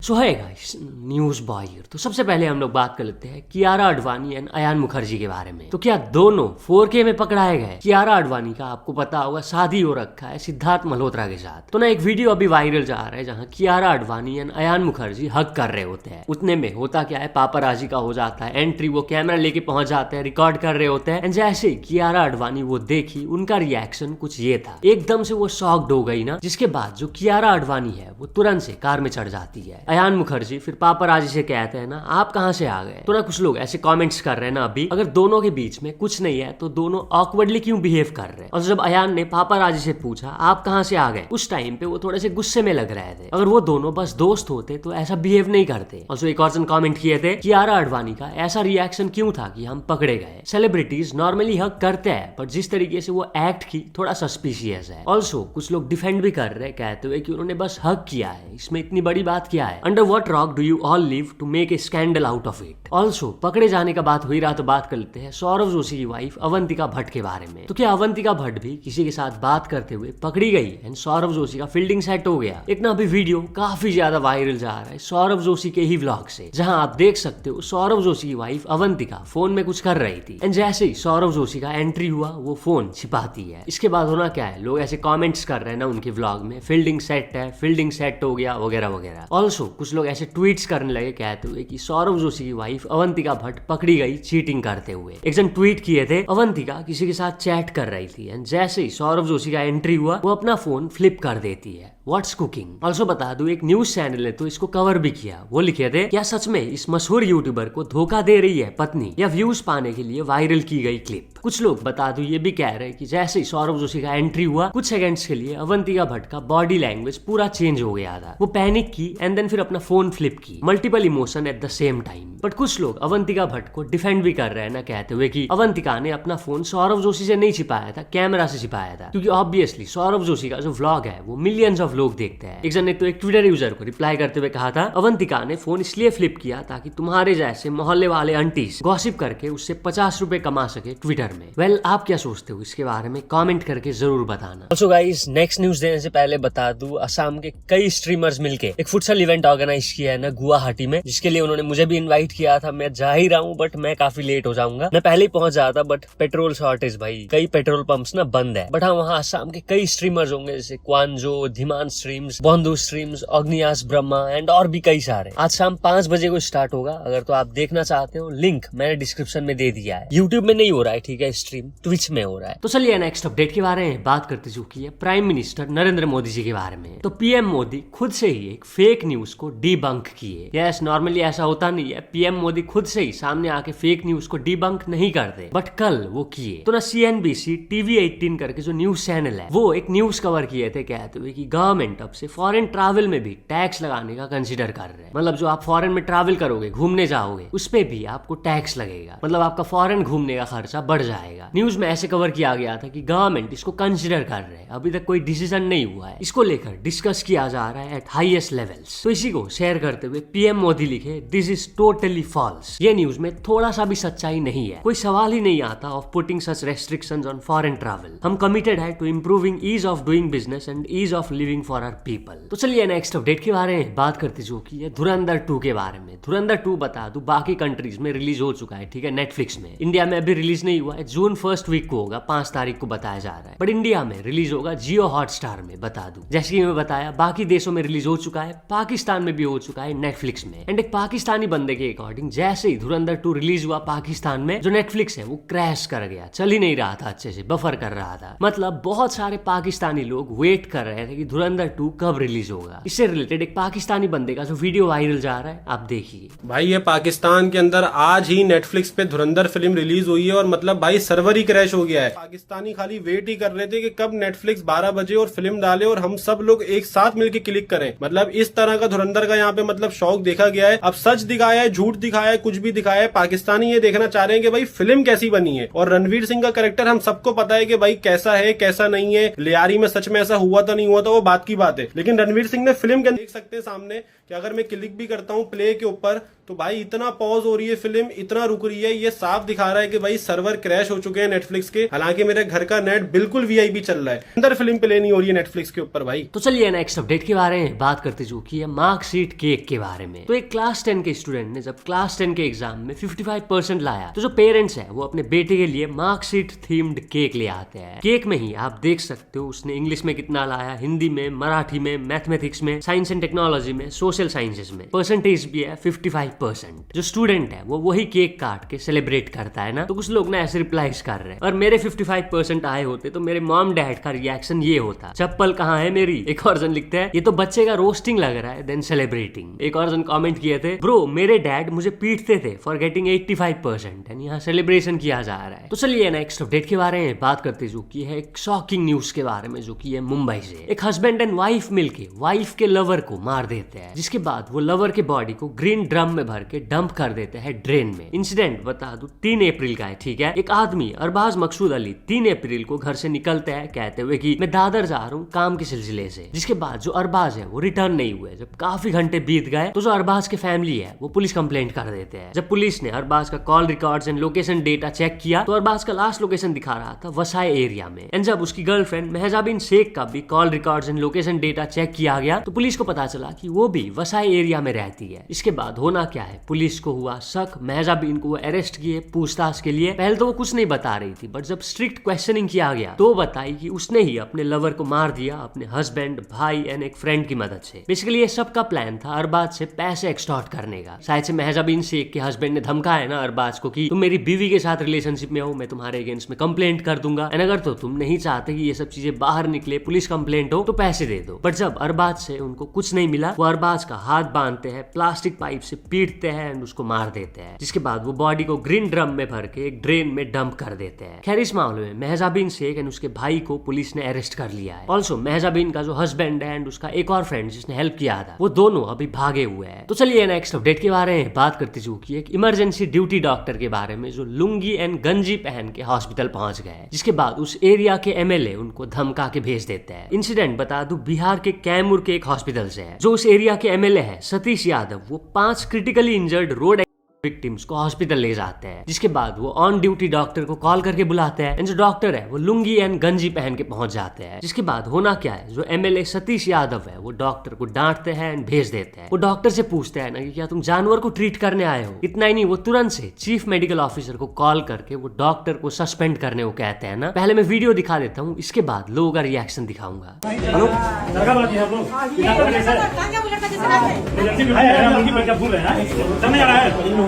सो है guys, news boy. तो सबसे पहले हम लोग बात कर लेते हैं कियारा आडवाणी एंड अयान मुखर्जी के बारे में। तो क्या दोनों 4K में पकड़ाए गए? कियारा आडवाणी का आपको पता होगा शादी हो रखा है सिद्धार्थ मल्होत्रा के साथ। तो ना एक वीडियो अभी वायरल जा रहा है जहाँ कियारा आडवाणी एंड अयान मुखर्जी हग कर रहे होते हैं। उतने में होता क्या है, पापाराजी का हो जाता है एंट्री, वो कैमरा लेके पहुंच जाते हैं, रिकॉर्ड कर रहे होते हैं। एंड जैसे कियारा आडवाणी वो देखी, उनका रिएक्शन कुछ ये था, एकदम से वो शॉक्ड हो गई ना, जिसके बाद जो कियारा आडवाणी है वो तुरंत से कार में चढ़ जाती है। अयान मुखर्जी फिर पापाराजी से कहते हैं ना, आप कहां से आ गए? तो ना कुछ लोग ऐसे कमेंट्स कर रहे हैं ना, अभी अगर दोनों के बीच में कुछ नहीं है तो दोनों ऑकवर्डली क्यों बिहेव कर रहे हैं। और जब अयान ने पापाराजी से पूछा आप कहां से आ गए, उस टाइम पे वो थोड़े से गुस्से में लग रहे थे। अगर वो दोनों बस दोस्त होते तो ऐसा बिहेव नहीं करते। और जो एक और कमेंट किए थे, कियारा आडवाणी का ऐसा रिएक्शन क्यों था कि हम पकड़े गए। सेलिब्रिटीज नॉर्मली हक करते हैं, पर जिस तरीके से वो एक्ट की थोड़ा सस्पिशियस है। ऑल्सो कुछ लोग डिफेंड भी कर रहे हैं, कहते हुए कि उन्होंने बस हक किया है, इसमें इतनी बड़ी बात क्या है। Under what rock do you all live to make a scandal out of it. Also पकड़े जाने का बात हो ही रहा तो बात कर लेते हैं सौरव जोशी की वाइफ अवंतिका भट्ट के बारे में। तो क्या अवंतिका भट्ट भी किसी के साथ बात करते हुए पकड़ी गई एंड सौरव जोशी का फील्डिंग सेट हो गया। एक ना अभी वीडियो काफी ज्यादा वायरल जा रहा है सौरव जोशी के ही व्लॉग से, जहां आप देख सकते हो सौरव जोशी की वाइफ अवंतिका फोन में कुछ कर रही थी एंड जैसे ही सौरव जोशी का एंट्री हुआ वो फोन छिपाती है। इसके बाद होना क्या है, लोग ऐसे कमेंट्स कर रहे हैं ना उनके व्लॉग में, फील्डिंग सेट है, फील्डिंग सेट हो गया वगैरह वगैरह। ऑल्सो कुछ लोग ऐसे ट्वीट्स करने लगे कहते हुए कि सौरव जोशी की वाइफ अवंतिका भट्ट पकड़ी गई चीटिंग करते हुए। एक जन ट्वीट किए थे, अवंतिका किसी के साथ चैट कर रही थी एंड जैसे ही सौरव जोशी का एंट्री हुआ वो अपना फोन फ्लिप कर देती है। What's cooking. ऑल्सो बता दूं, एक न्यूज चैनल ने तो इसको कवर भी किया। वो लिखे थे, क्या सच में इस मशहूर यूट्यूबर को धोखा दे रही है पत्नी, या व्यूज पाने के लिए वायरल की गई क्लिप। कुछ लोग बता दूं ये भी कह रहे हैं कि जैसे ही सौरव जोशी का एंट्री हुआ कुछ सेकंड्स के लिए अवंतिका भट्ट का बॉडी लैंग्वेज पूरा चेंज हो गया था। वो पैनिक की एंड देन फिर अपना फोन फ्लिप की, multiple emotion at the same time. But कुछ लोग अवंतिका भट्ट को डिफेंड भी कर रहे हैं ना, कहते हुए कि अवंतिका ने अपना फोन सौरव जोशी से नहीं छिपाया था, कैमरा से छिपाया था, क्योंकि ऑब्वियसली सौरव जोशी का जो व्लॉग है वो मिलियंस ऑफ लोग देखते हैं। एक जन ने तो एक ट्विटर यूजर को रिप्लाई करते हुए कहा था, अवंतिका ने फोन इसलिए फ्लिप किया ताकि तुम्हारे जैसे मोहल्ले वाले आंटीज गॉसिप करके उससे 50 रुपए कमा सके ट्विटर में। वेल, आप क्या सोचते हो इसके बारे में कमेंट करके जरूर बताना। ऑल्सो गाइस, नेक्स्ट न्यूज देने से पहले बता दूं, असम के कई स्ट्रीमर्स मिलके एक फुटसल इवेंट ऑर्गेनाइज किया है ना गुवाहाटी में, जिसके लिए उन्होंने मुझे भी इनवाइट किया था। मैं जा ही रहा हूँ बट मैं काफी लेट हो जाऊंगा। मैं पहले ही पहुंच जाता बट पेट्रोल शॉर्टेज भाई, कई पेट्रोल पंप्स ना बंद है। बट हाँ, वहाँ असम के कई स्ट्रीमर्स होंगे जैसे क्वांजो, धीमान स्ट्रीम्स, बंधु स्ट्रीम्स, अग्नियास ब्रह्मा एंड और भी कई सारे। आज शाम 5 बजे को स्टार्ट होगा। अगर तो आप देखना चाहते हो, लिंक मैंने डिस्क्रिप्शन में दे दिया है। यूट्यूब में नहीं हो रहा है, ठीक है, स्ट्रीम ट्विच में हो रहा है। तो चलिए नेक्स्ट अपडेट के बारे में बात करते चुकी है प्राइम मिनिस्टर नरेंद्र मोदी जी के बारे में। तो पीएम मोदी खुद से ही एक फेक न्यूज को डीबंक किए। यस, नॉर्मली ऐसा होता नहीं है, पीएम मोदी खुद से ही सामने आके फेक न्यूज को डीबंक नहीं करते, बट कल वो किए। तो ना CNBC TV18 करके जो न्यूज चैनल है वो एक न्यूज कवर किए थे, कहते हुए कि गवर्नमेंट अब से फॉरेन ट्रैवल में भी टैक्स लगाने का कंसीडर कर रहे हैं। मतलब जो आप फॉरेन में ट्रैवल करोगे, घूमने जाओगे, उस पे भी आपको टैक्स लगेगा। मतलब आपका फॉरेन घूमने का खर्चा बढ़ जाएगा। न्यूज में ऐसे कवर किया गया था कि गवर्नमेंट इसको कंसीडर कर रहे हैं, अभी तक कोई डिसीजन नहीं हुआ है, इसको लेकर डिस्कस किया जा रहा है एट हाईएस्ट लेवल्स। तो इसी को शेयर करते हुए पीएम मोदी लिखे, दिस इज टोटली फॉल्स। ये न्यूज में थोड़ा सा भी सच्चाई नहीं है, कोई सवाल ही नहीं आता of putting such restrictions on foreign travel. हम कमिटेड है to improving ease of doing business and ease of living for our people. तो चलिए नेक्स्ट अपडेट के बारे में बात करते जो की है धुरंधर 2 के बारे में। धुरंधर 2 बता दूं बाकी कंट्रीज में रिलीज हो चुका है, ठीक है, नेटफ्लिक्स में। इंडिया में अभी रिलीज नहीं हुआ है, जून 1 वीक को होगा, 5 तारीख को बताया जा रहा है। बट इंडिया में रिलीज होगा जियो हॉटस्टार में, बता दूं। जैसे कि मैं बताया, बाकी देशों में रिलीज हो चुका है, पाकिस्तान में भी हो चुका है नेटफ्लिक्स में। एंड एक पाकिस्तानी बंदे के अकॉर्डिंग जैसे ही धुरंधर 2 रिलीज हुआ पाकिस्तान में, जो नेटफ्लिक्स है वो क्रैश कर गया, चल ही नहीं रहा था अच्छे से, बफर कर रहा था। मतलब बहुत सारे पाकिस्तानी लोग वेट कर रहे थे कि धुरंधर 2 कब रिलीज होगा। इससे रिलेटेड एक पाकिस्तानी बंदे का जो वीडियो वायरल जा रहा है, आप देखिए। भाई ये पाकिस्तान के अंदर आज ही नेटफ्लिक्स पे धुरंधर फिल्म रिलीज हुई है और मतलब भाई सर्वर ही क्रैश हो गया है। पाकिस्तानी खाली वेट ही कर रहे थे कि कब नेटफ्लिक्स 12 बजे और फिल्म डाले और हम सब लोग एक साथ मिलकर क्लिक करें। मतलब इस तरह का धुरंधर का यहाँ पे मतलब शौक देखा गया है। अब सच दिखाया है, झूठ दिखाया है, कुछ भी दिखाया है, पाकिस्तानी ये देखना चाह रहे हैं कि भाई फिल्म कैसी बनी है। और रणवीर सिंह का कैरेक्टर हम सबको पता है कि भाई कैसा है कैसा नहीं है। लियारी में सच में ऐसा हुआ तो नहीं हुआ तो वो बात की बात है, लेकिन रणवीर सिंह ने फिल्म के देख सकते हैं सामने कि अगर मैं क्लिक भी करता हूँ प्ले के ऊपर तो भाई इतना पॉज हो रही है फिल्म, इतना रुक रही है, ये साफ दिखा रहा है कि भाई सर्वर क्रैश हो चुके हैं नेटफ्लिक्स के। हालांकि मेरे घर का नेट बिल्कुल वीआईपी चल रहा है, अंदर फिल्म प्ले नहीं हो रही है नेटफ्लिक्स के ऊपर भाई। तो चलिए नेक्स्ट अपडेट के बारे में बात करते जो की है मार्कशीट केक के बारे में। तो एक क्लास 10 के स्टूडेंट ने जब क्लास 10 के एग्जाम में 55% लाया तो जो पेरेंट्स है वो अपने बेटे के लिए मार्कशीट थीम्ड केक ले आते हैं। केक में ही आप देख सकते हो उसने इंग्लिश में कितना लाया, हिंदी में, मराठी में, मैथमेटिक्स में, साइंस एंड टेक्नोलॉजी में, सोशल साइंसेस में। परसेंटेज भी है 55%। जो स्टूडेंट है वो वही केक काट के सेलिब्रेट करता है ना, तो कुछ लोग ना ऐसे रिप्लाईज कर रहे हैं। और मेरे 55% आए होते तो मेरे मॉम डैड का रिएक्शन ये होता, चप्पल कहाँ है मेरी। एक और जन लिखते हैं ये तो बच्चे का रोस्टिंग लग रहा है देन सेलिब्रेटिंग। एक और जन कमेंट किए थे, ब्रो मेरे डैड मुझे पीटते थे फॉर गेटिंग 85% एंड यहाँ सेलिब्रेशन किया जा रहा है। तो चलिए नेक्स्ट अपडेट के बारे में बात करते जो की है एक शॉकिंग न्यूज के बारे में, जो की है मुंबई से। एक हस्बैंड एंड वाइफ मिलके वाइफ के लवर को मार देते हैं, जिसके बाद वो लवर के बॉडी को ग्रीन ड्रम में भर के डंप कर देते हैं ड्रेन में। इंसिडेंट बता दूं 3 अप्रैल का है, ठीक है। एक आदमी अरबाज मकसूद अली 3 अप्रैल को घर से निकलते हैं कहते हुए कि मैं दादर जा रहा हूँ काम के सिलसिले से, जिसके बाद जो अरबाज है वो रिटर्न नहीं हुए। जब काफी घंटे बीत गए तो जो अरबाज के फैमिली है वो पुलिस कंप्लेंट कर देते हैं। जब पुलिस ने अरबाज का call records and location data check किया तो अरबाज का लास्ट लोकेशन दिखा रहा था वसाई एरिया में। एंड जब उसकी गर्लफ्रेंड महजाबिन शेख का भी call records and location data check किया गया तो पुलिस को पता चला कि वो भी वसाई एरिया में रहती है। इसके बाद होना क्या है, पुलिस को हुआ शक, महजाबिन को वो अरेस्ट किए पूछताछ के लिए। पहले तो वो कुछ नहीं बता रही थी, बट जब स्ट्रिक्ट क्वेश्चनिंग किया गया तो बताई कि उसने ही अपने लवर को मार दिया अपने हस्बैंड, भाई एंड एक फ्रेंड की मदद से। बेसिकली ये सबका प्लान था अरबाज से पैसे एक्सटॉर्ट करने का। शायद से महजाबिन शेख के हस्बैंड ने धमकाया ना अरबाज को कि तुम मेरी बीवी के साथ रिलेशनशिप में हो, मैं तुम्हारे अगेंस्ट में कंप्लेंट कर दूंगा, एंड अगर तो तुम नहीं चाहते कि ये सब चीजें बाहर निकले, पुलिस कंप्लेंट हो, तो पैसे दे दो। बट जब अरबाज से उनको कुछ नहीं मिला, वो अरबाज का हाथ बांधते हैं, प्लास्टिक पाइप से पीटते हैं एंड उसको मार देते हैं। जिसके बाद वो बॉडी को ग्रीन ड्रम में भर के एक ड्रेन में डंप कर देते हैं। खैर इस मामले में महजाबिन शेख एंड उसके भाई को पुलिस ने अरेस्ट कर लिया है। ऑल्सो महजाबिन का जो हस्बैंड है एंड उसका एक और फ्रेंड जिसने हेल्प किया था, वो दोनों अभी भागे हुए हैं। तो चलिए नेक्स्ट अपडेट के बारे में बात करते जो की एक इमरजेंसी ड्यूटी डॉक्टर के बारे में, जो लुंगी एंड गंजी पहन के हॉस्पिटल पहुंच गए। जिसके बाद उस एरिया के एमएलए उनको धमका के भेज देते हैं। इंसिडेंट बता दूं बिहार के कैमूर के एक हॉस्पिटल से है। जो उस एरिया के एमएलए है सतीश यादव, वो 5 क्रिटिकली इंजर्ड रोड विक्टिम्स को हॉस्पिटल ले जाते हैं। जिसके बाद वो ऑन ड्यूटी डॉक्टर को कॉल करके बुलाते हैं एंड जो डॉक्टर है वो लुंगी एंड गंजी पहन के पहुंच जाते हैं। जिसके बाद होना क्या है, जो एमएलए सतीश यादव है वो डॉक्टर को डांटते हैं एंड भेज देते हैं। वो डॉक्टर से पूछते हैं ना कि क्या तुम जानवर को ट्रीट करने आए हो। इतना ही नहीं, वो तुरंत से चीफ मेडिकल ऑफिसर को कॉल करके वो डॉक्टर को सस्पेंड करने को कहते हैं ना। पहले मैं वीडियो दिखा देता हूँ, इसके बाद लोगों का रिएक्शन दिखाऊंगा।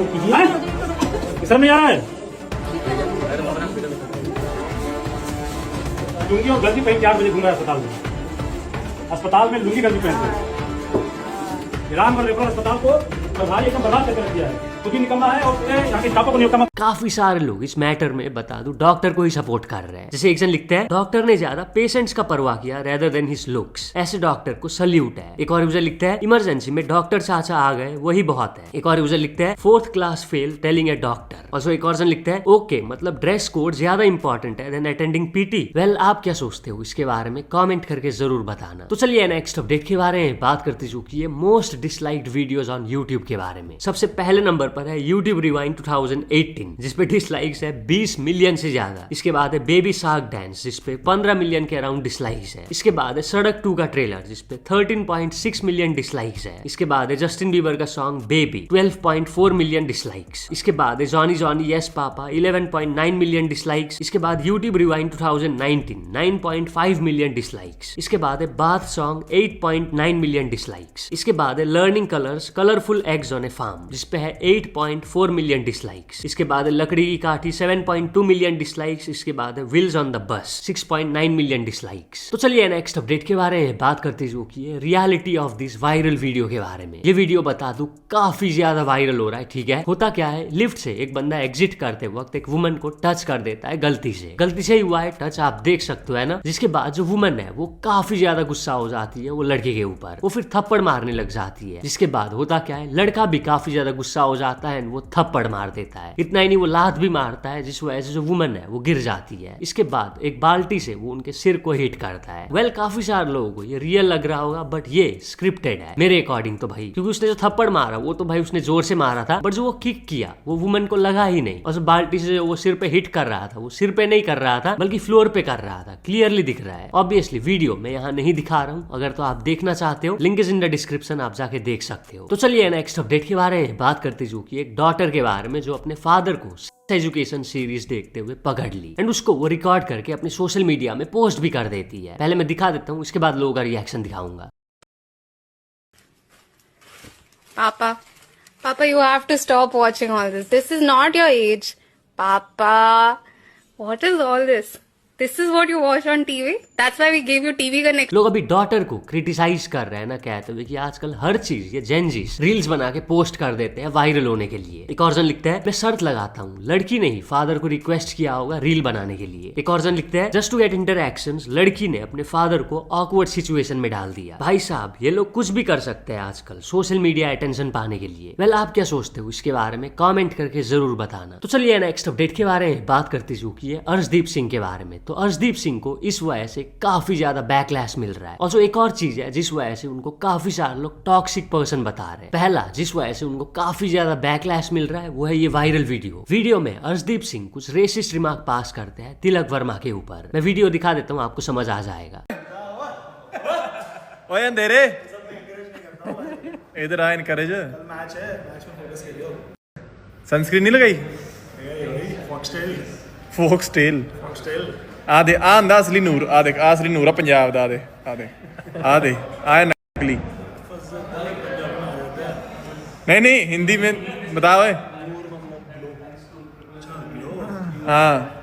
सर नहीं आ रहा है लुंगी और गंजी पहन 4 बजे घूम रहा है अस्पताल में लुंगी गंजी पहन रामगढ़ रेफरल अस्पताल को भाई एकदम बर्बाद करके रख दिया है। खुद ही निकलना है और यहाँ के स्टाफों को निकलना। काफी सारे लोग इस मैटर में बता दूं डॉक्टर को ही सपोर्ट कर रहे हैं। जैसे एक जन लिखते हैं डॉक्टर ने ज्यादा पेशेंट्स का परवाह किया रेदर देन हिज लुक्स, ऐसे डॉक्टर को सल्यूट है। एक और यूजर लिखता है इमरजेंसी में डॉक्टर चाचा आ गए वही बहुत है। एक और यूजर लिखता है 4th class fail telling a doctor. और एक और जन लिखता है ओके मतलब ड्रेस कोड ज्यादा इंपॉर्टेंट है देन अटेंडिंग पीटी। वेल आप क्या सोचते हो इसके बारे में कॉमेंट करके जरूर बताना। तो चलिए नेक्स्ट अपडेट के बारे में बात करते चुकी है most disliked videos on YouTube के बारे में। सबसे पहले नंबर पर है यूट्यूब रिवाइंड 2018 जिसपे डिसलाइक्स है 20 मिलियन से ज्यादा। इसके बाद है बेबी शार्क डांस जिसपे 15 मिलियन के अराउंड डिसलाइक्स है। इसके बाद है सड़क 2 का ट्रेलर जिसपे 13.6 मिलियन डिसलाइक्स है। इसके बाद है जस्टिन बीबर का सॉन्ग बेबी 12.4 मिलियन डिसलाइक्स। इसके बाद है Johnny Johnny yes papa 11.9 million dislikes. इसके बाद यूट्यूब रिवाइंड 2019 9.5 मिलियन डिसलाइक्स। इसके बाद है बाथ सॉन्ग 8.9 मिलियन डिसलाइक्स। इसके बाद है learning colours colourful eggs on a farm जिसपे है 8.4 मिलियन डिसलाइक्स। इसके बाद है लकड़ी की काठी 7.2 मिलियन डिसलाइक्स। इसके बाद है wheels on the bus 6.9 million dislikes. तो चलिए नेक्स्ट अपडेट के बारे में बात करते जो की है reality of this viral video के बारे में। ये वीडियो बता दूं काफी ज्यादा वायरल हो रहा है, ठीक है। होता क्या है, लिफ्ट से एक बंदा एग्जिट करते वक्त एक वुमन को टच कर देता है गलती से ही हुआ है टच, आप देख सकते हो है ना। जिसके बाद जो वुमन है वो काफी ज्यादा गुस्सा हो जाती है वो लड़के के ऊपर, वो फिर थप्पड़ मारने लग जाती है। जिसके बाद होता क्या है, लड़का भी काफी ज्यादा गुस्सा हो जाता है, वो थप्पड़ मार देता है। इतना ही नहीं, वो लात भी मारता है, जिस वजह से जो वुमन है वो गिर जाती है। इसके बाद एक बाल्टी से वो उनके सिर को हिट करता है। वेल काफी सारे लोगों को ये रियल लग रहा होगा, बट ये स्क्रिप्टेड है मेरे अकॉर्डिंग तो भाई, क्योंकि उसने जो थप्पड़ मारा वो तो भाई उसने जोर से मारा था, बट जो वो किक किया वो वुमन को लगा ही नहीं, और बाल्टी से वो सिर पे हिट कर रहा था, वो सिर पे नहीं कर रहा था बल्कि फ्लोर पे कर रहा था। क्लियरली दिख रहा है। ऑब्वियसली वीडियो मैं यहाँ नहीं दिखा रहा हूँ, अगर तो आप देखना चाहते हो link is in the description, आप जाके देख सकते हो। तो चलिए नेक्स्ट अपडेट के बारे में बात करते, जो कि एक डॉटर के बारे में जो अपने फादर को एजुकेशन सीरीज देखते हुए पकड़ ली एंड उसको वो रिकॉर्ड करके अपने सोशल मीडिया में पोस्ट भी कर देती है। पहले मैं दिखा देता हूँ, इसके बाद लोगों का रिएक्शन दिखाऊंगा। Papa, you have to stop watching all this. This is not your age. Papa, what is all this? This is what you watch on TV? That's why we gave you TV Connect. लोग अभी daughter को criticise कर रहे हैं ना, कहते हुए कि आजकल हर चीज ये जेनजीस रील्स बना के पोस्ट कर देते हैं वायरल होने के लिए। एक और जन लिखता है, मैं शर्त लगाता हूँ लड़की ने ही फादर को रिक्वेस्ट किया होगा रील बनाने के लिए। एक और जन लिखता है, जस्ट टू गेट इंटरैक्शंस, लड़की ने अपने फादर को ऑकवर्ड सिचुएशन में डाल दिया। भाई साहब, ये लोग कुछ भी कर सकते हैं आजकल सोशल मीडिया अटेंशन पाने के लिए। वेल आप क्या सोचते हो इसके बारे में कॉमेंट करके जरूर बताना। तो चलिए नेक्स्ट अपडेट के बारे में बात करते जो कि है अर्शदीप सिंह के बारे में। तो अर्शदीप सिंह को इस वजह से काफी ज्यादा बैकलैश मिल रहा है, और जो एक और चीज है जिस वजह से उनको काफी सारे लोग टॉक्सिक पर्सन बता रहे हैं। पहला जिस वजह से उनको काफी ज्यादा बैकलैश मिल रहा है वो है ये वायरल वीडियो में अर्शदीप सिंह कुछ रेसिस्ट रिमार्क पास करते हैं तिलक वर्मा के ऊपर। मैं वीडियो दिखा देता हूँ, आपको समझ आ जाएगा। ओए अंधेरे इधर आ, इनकरेज मैच है, मैच में फोकस करियो। सनस्क्रीन नहीं लगाई? फोक्सटेल आ दे, आ आंदा असली नूर, आ देख, आ असली नूर आ पंजाब दा, आ दे आ नकली। नहीं हिंदी में बताओ। हाँ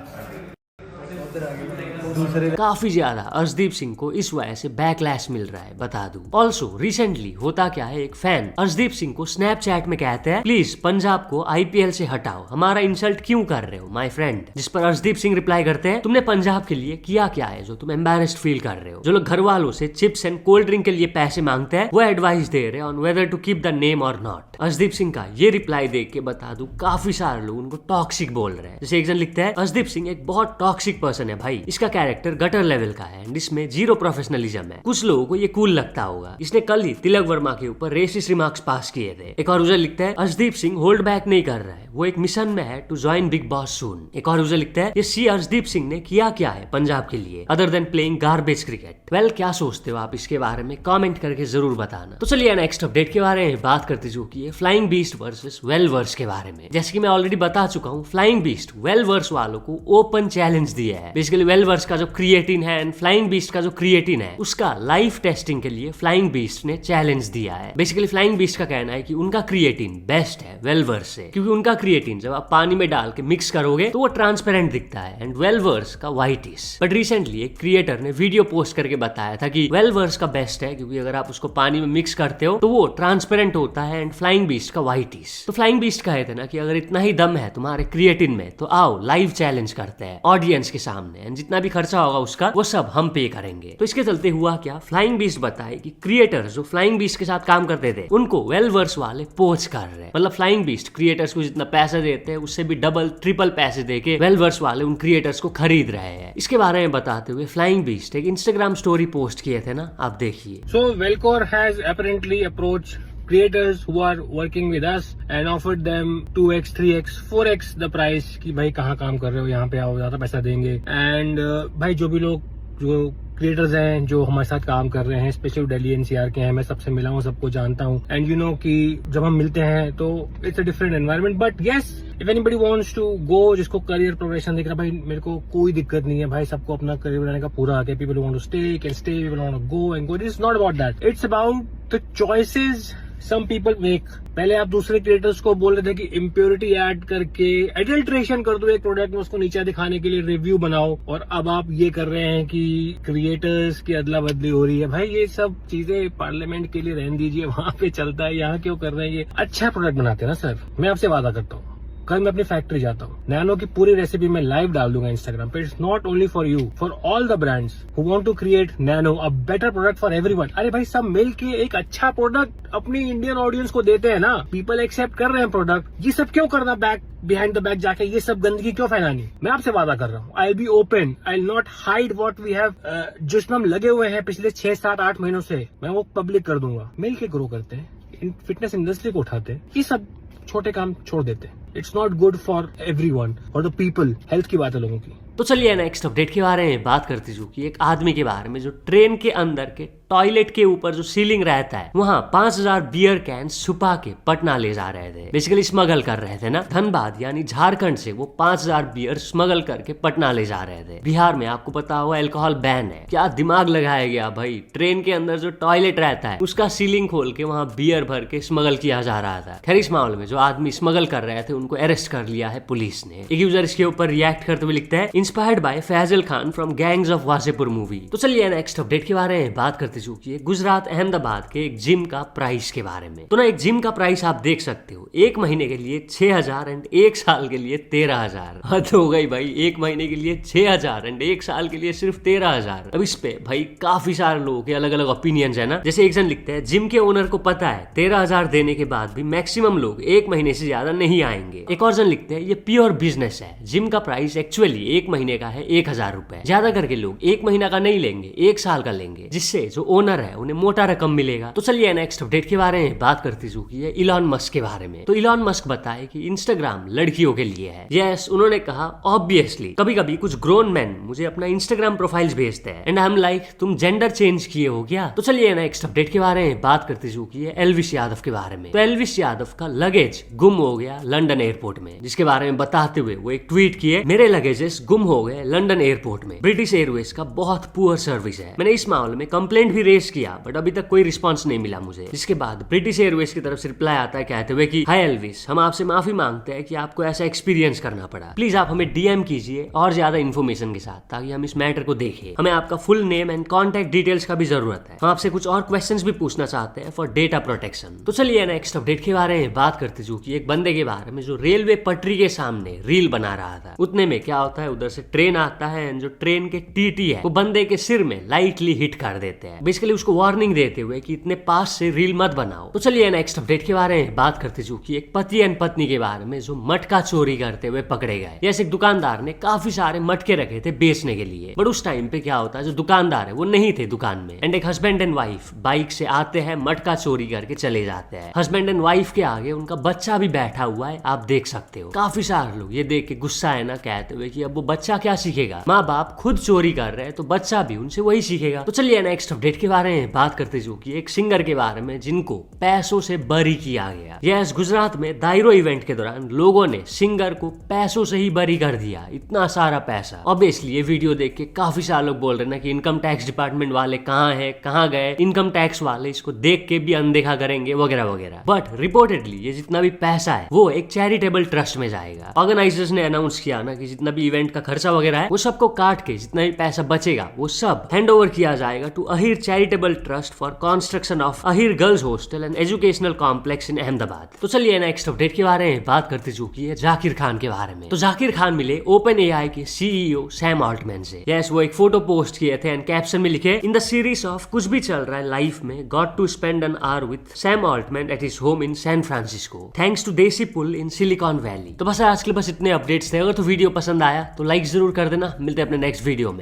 काफी ज्यादा अर्शदीप सिंह को इस वजह से बैकलैश मिल रहा है, बता दूं। ऑल्सो रिसेंटली होता क्या है, एक फैन अर्शदीप सिंह को स्नैपचैट में कहते हैं, प्लीज पंजाब को IPL से हटाओ, हमारा इंसल्ट क्यों कर रहे हो माय फ्रेंड। जिस पर अर्शदीप सिंह रिप्लाई करते हैं, तुमने पंजाब के लिए किया क्या है जो तुम एम्बैरेस्ड फील कर रहे हो। जो लोग घर वालों से चिप्स एंड कोल्ड ड्रिंक के लिए पैसे मांगते हैं वो एडवाइस दे रहे हैं on whether to keep the name और नॉट। अर्शदीप सिंह का ये रिप्लाई देख के बता दूं काफी सारे लोग उनको टॉक्सिक बोल रहे हैं। जैसे एक जन लिखता है, अर्शदीप सिंह एक बहुत टॉक्सिक पर्सन है भाई, इसका कैरेक्टर गटर लेवल का है एंड इसमें जीरो प्रोफेशनलिज्म है। कुछ लोगों को ये कूल लगता होगा, इसने कल ही तिलक वर्मा के ऊपर रेसिस्ट रिमार्क्स पास किए थे। एक और यूजर लिखता है, अर्शदीप सिंह होल्ड बैक नहीं कर रहा है, वो एक मिशन में है टू ज्वाइन बिग बॉस सून। एक और यूजर लिखता है, ये सी अर्शदीप सिंह ने किया क्या है पंजाब के लिए other than playing garbage cricket. Well क्या सोचते हो आप इसके बारे में कमेंट करके जरूर बताना। तो चलिए नेक्स्ट अपडेट के बारे में बात करते जो कि फ्लाइंग बीस्ट वर्सेस वेलवर्स के बारे में। जैसे कि मैं ऑलरेडी बता चुका हूँ, फ्लाइंग बीस्ट वेलवर्स वालों को ओपन चैलेंज दिया है। बेसिकली वेलवर्स का जो क्रिएटिन है एंड फ्लाइंग बीस्ट का जो क्रिएटिन है उसका लाइफ टेस्टिंग के लिए फ्लाइंग बीस्ट ने चैलेंज दिया है। बेसिकली फ्लाइंग बीस्ट का कहना है कि उनका क्रिएटिन बेस्ट है वेलवर्स से, क्योंकि उनका क्रिएटिन जब आप पानी में डाल के मिक्स करोगे तो वो ट्रांसपेरेंट दिखता है एंड वेलवर्स का व्हाइटिश। बट रिसेंटली एक क्रिएटर ने वीडियो पोस्ट करके बताया था कि वेलवर्स का बेस्ट है क्योंकि अगर आप उसको पानी में मिक्स करते हो तो वो ट्रांसपेरेंट होता है एंड फ्लाइंग बीस्ट का व्हाइटिश। तो फ्लाइंग बीस्ट कहते हैं ना कि अगर इतना ही दम है तुम्हारे क्रिएटिन में तो आओ लाइव चैलेंज करते हैं ऑडियंस के सामने एंड जितना भी खर्चा होगा उसका वो सब हम पे करेंगे। तो इसके चलते हुआ क्या, फ्लाइंग बीस्ट बताए कि क्रिएटर्स जो फ्लाइंग बीस्ट के साथ काम करते थे उनको वेलवर्स वाले पोच कर रहे हैं। मतलब फ्लाइंग बीस्ट क्रिएटर्स को जितना पैसा देते हैं उससे भी डबल ट्रिपल पैसे देके वेलवर्स वाले उन क्रिएटर्स को खरीद रहे हैं। इसके बारे में बताते हुए फ्लाइंग बीस्ट एक इंस्टाग्राम स्टोरी पोस्ट किए थे ना, आप देखिए। So Velcor has apparently approached creators who are working with us and offered them 2x, 3x, 4x the price कि भाई कहाँ काम कर रहे हो, यहाँ पे आओ, ज्यादा पैसा देंगे। एंड भाई जो भी लोग जो क्रिएटर्स हैं जो हमारे साथ काम कर रहे हैं, स्पेशली दिल्ली NCR के हैं, मैं सबसे मिला हूँ, सबको जानता हूँ। एंड यू नो कि जब हम मिलते हैं तो it's a different environment, but yes if anybody wants to go, जिसको करियर प्रोग्रेशन दिख रहा भाई, मेरे को कोई दिक्कत नहीं है भाई, सबको अपना करियर बनाने का पूरा हक है। People want to stay can stay, people want to go and go. It's not about that, it's about the choices some people make. पहले आप दूसरे क्रिएटर्स को बोल रहे थे कि इम्प्योरिटी ऐड करके एडल्ट्रेशन कर दो एक प्रोडक्ट में, उसको नीचा दिखाने के लिए रिव्यू बनाओ, और अब आप ये कर रहे हैं कि क्रिएटर्स की अदला बदली हो रही है। भाई ये सब चीजें पार्लियामेंट के लिए रहने दीजिए, वहां पे चलता है, यहाँ क्यों कर रहे हैं? ये अच्छा प्रोडक्ट बनाते हैं ना सर, मैं आपसे वादा करता हूँ कल मैं अपनी फैक्ट्री जाता हूँ, नैनो की पूरी रेसिपी मैं लाइव डाल दूंगा इंस्टाग्राम पे। It's not only for you, for all the brands who want to create nano a better product for everyone. अरे भाई सब मिल के एक अच्छा प्रोडक्ट अपनी इंडियन ऑडियंस को देते हैं ना, पीपल एक्सेप्ट कर रहे हैं प्रोडक्ट। ये सब क्यों करना बैक बिहाइंड द बैक जाके, ये सब गंदगी क्यों फैलानी। मैं आपसे वादा कर रहा हूँ, I be open, I not hide what we have, जिसमें हम लगे हुए हैं पिछले 6, 7, 8 महीनों से, मैं वो पब्लिक कर दूंगा। मिल के ग्रो करते हैं, फिटनेस इंडस्ट्री को उठाते हैं, ये सब छोटे काम छोड़ देते हैं। It's not good for everyone, for the people. Health की बात है लोगों की। तो चलिए नेक्स्ट अपडेट के बारे में बात करते जो कि एक आदमी के बारे में जो ट्रेन के अंदर के टॉयलेट के ऊपर जो सीलिंग रहता है वहां 5000 बियर कैन छुपा के पटना ले जा रहे थे। बेसिकली स्मगल कर रहे थे ना। धनबाद यानी झारखंड से वो 5000 बियर स्मगल करके पटना ले जा रहे थे। बिहार में आपको पता होगा अल्कोहल बैन है। क्या दिमाग लगाया गया भाई, ट्रेन के अंदर जो टॉयलेट रहता है उसका सीलिंग खोल के वहां बियर भर के स्मगल किया जा रहा था। खैर इस मामले में जो आदमी स्मगल कर रहे थे उनको अरेस्ट कर लिया है पुलिस ने। एक यूजर इसके ऊपर रिएक्ट करते हुए लिखता है, inspired by Faizal Khan from gangs of Wasseypur movie. तो चलिए नेक्स्ट अपडेट के बारे में बात करते चुकी है गुजरात अहमदाबाद के एक जिम का प्राइस के बारे में। तो ना एक जिम का प्राइस आप देख सकते हो, 1 महीने के लिए 6000 एंड 1 साल के लिए 13000। हद हो गई भाई, 1 महीने के लिए 6000 एंड 1 साल के लिए सिर्फ 13000। अब इस पे भाई काफी सारे लोगों के अलग अलग ओपिनियंस है ना। जैसे एक जन लिखते हैं, जिम के ओनर को पता है 13000 देने के बाद भी मैक्सिमम लोग 1 महीने से ज्यादा नहीं आएंगे। एक और जन लिखते हैं, ये प्योर बिजनेस है, जिम का प्राइस एक्चुअली 1 महीने का है 1000 रुपए। ज्यादा करके लोग 1 महीना का नहीं लेंगे, 1 साल का लेंगे, जिससे जो ओनर है उन्हें मोटा रकम मिलेगा। तो चलिए नेक्स्ट अपडेट के बारे में बात करती चुकी है इलॉन मस्क के बारे में। तो इलॉन मस्क बताए कि इंस्टाग्राम लड़कियों के लिए है। यस, उन्होंने कहा ऑब्वियसली कभी कभी कुछ ग्रोन मैन मुझे अपना इंस्टाग्राम प्रोफाइल्स भेजते हैं एंड आई एम लाइक तुम जेंडर चेंज किए हो क्या। तो चलिए नेक्स्ट अपडेट के बारे में बात करती चुकी है एल्विश यादव के बारे में। तो एल्विश यादव का लगेज गुम हो गया लंदन एयरपोर्ट में, जिसके बारे में बताते हुए वो एक ट्वीट किए, मेरे लगेजेस गुम हो गए लंदन एयरपोर्ट में। ब्रिटिश एयरवेज का बहुत पुअर सर्विस है। मैंने इस मामले में कंप्लेंट भी रेज किया बट अभी तक कोई रिस्पॉन्स नहीं मिला मुझे। जिसके बाद ब्रिटिश एयरवेज की तरफ से रिप्लाई आता है कहते हुए कि हाय एल्विस, हम आपसे माफी मांगते हैं कि आपको ऐसा एक्सपीरियंस करना पड़ा। प्लीज आप हमें डीएम कीजिए और ज्यादा इन्फॉर्मेशन के साथ, ताकि हम इस मैटर को देखें। हमें आपका full name and contact details का भी जरूरत है। हम आपसे कुछ और क्वेश्चंस भी पूछना चाहते हैं फॉर डेटा प्रोटेक्शन। तो चलिए नेक्स्ट अपडेट के बारे में बात करते जो कि एक बंदे के बारे में जो रेलवे पटरी के सामने रील बना रहा था। उतने में क्या होता है, उधर से ट्रेन आता है एंड जो ट्रेन के टीटी है वो बंदे के सिर में लाइटली हिट कर देते हैं, बेसिकली उसको वार्निंग देते हुए कि इतने पास से रील मत बनाओ। तो चलिए नेक्स्ट अपडेट के बारे में बात करते जो कि एक पति एंड पत्नी के बारे में जो मटका चोरी करते हुए पकड़े गए। जैसे एक दुकानदार ने काफी सारे मटके रखे थे बेचने के लिए, बट उस टाइम पे क्या होता है, जो दुकानदार है वो नहीं थे दुकान में एंड एक हस्बैंड एंड वाइफ बाइक से आते हैं, मटका चोरी करके चले जाते हैं। हस्बैंड एंड वाइफ के आगे उनका बच्चा भी बैठा हुआ है, आप देख सकते हो। काफी सारे लोग ये देख के गुस्सा है ना, कहते हुए कि अब वो बच्चा क्या सीखेगा, माँ बाप खुद चोरी कर रहे हैं तो बच्चा भी उनसे वही सीखेगा। तो चलिए नेक्स्ट अपडेट के बारे में बात करते जो कि एक सिंगर के बारे में जिनको पैसों से बरी किया गया। यस, गुजरात में दायरो इवेंट के दौरान लोगों ने सिंगर को पैसों से ही बरी कर दिया, इतना सारा पैसा। ऑब्वियसली ये वीडियो देख के काफी सारे लोग बोल रहे ना कि इनकम टैक्स डिपार्टमेंट वाले कहाँ हैं, कहाँ गए, इनकम टैक्स वाले इसको देख के भी अनदेखा करेंगे वगैरह वगैरह। बट रिपोर्टेडली ये जितना भी पैसा है वो एक चैरिटेबल ट्रस्ट में जाएगा। ऑर्गेनाइजर्स ने अनाउंस किया ना कि जितना भी इवेंट का खर्चा वगैरह है वो सबको काट के जितना भी पैसा बचेगा वो सब हैंड ओवर किया जाएगा to Ahir charitable trust for construction of Ahir girls hostel and educational complex in Ahmedabad. तो चलिए नेक्स्ट अपडेट के बारे में बात करते चुकी है जाकिर खान के बारे में। तो जाकिर खान मिले ओपन एआई के सीईओ सैम ऑल्टमैन से। यस, वो एक फोटो पोस्ट किए थे एंड कैप्शन में लिखे, इन द सीरीज ऑफ कुछ भी चल रहा है लाइफ में, got to spend an hour with Sam Altman at his home in San Francisco, thanks to desi pull in silicon valley. तो बस आज के लिए बस इतने अपडेट्स थे। अगर तो वीडियो पसंद आया तो लाइक जरूर कर देना। मिलते हैं अपने नेक्स्ट वीडियो में।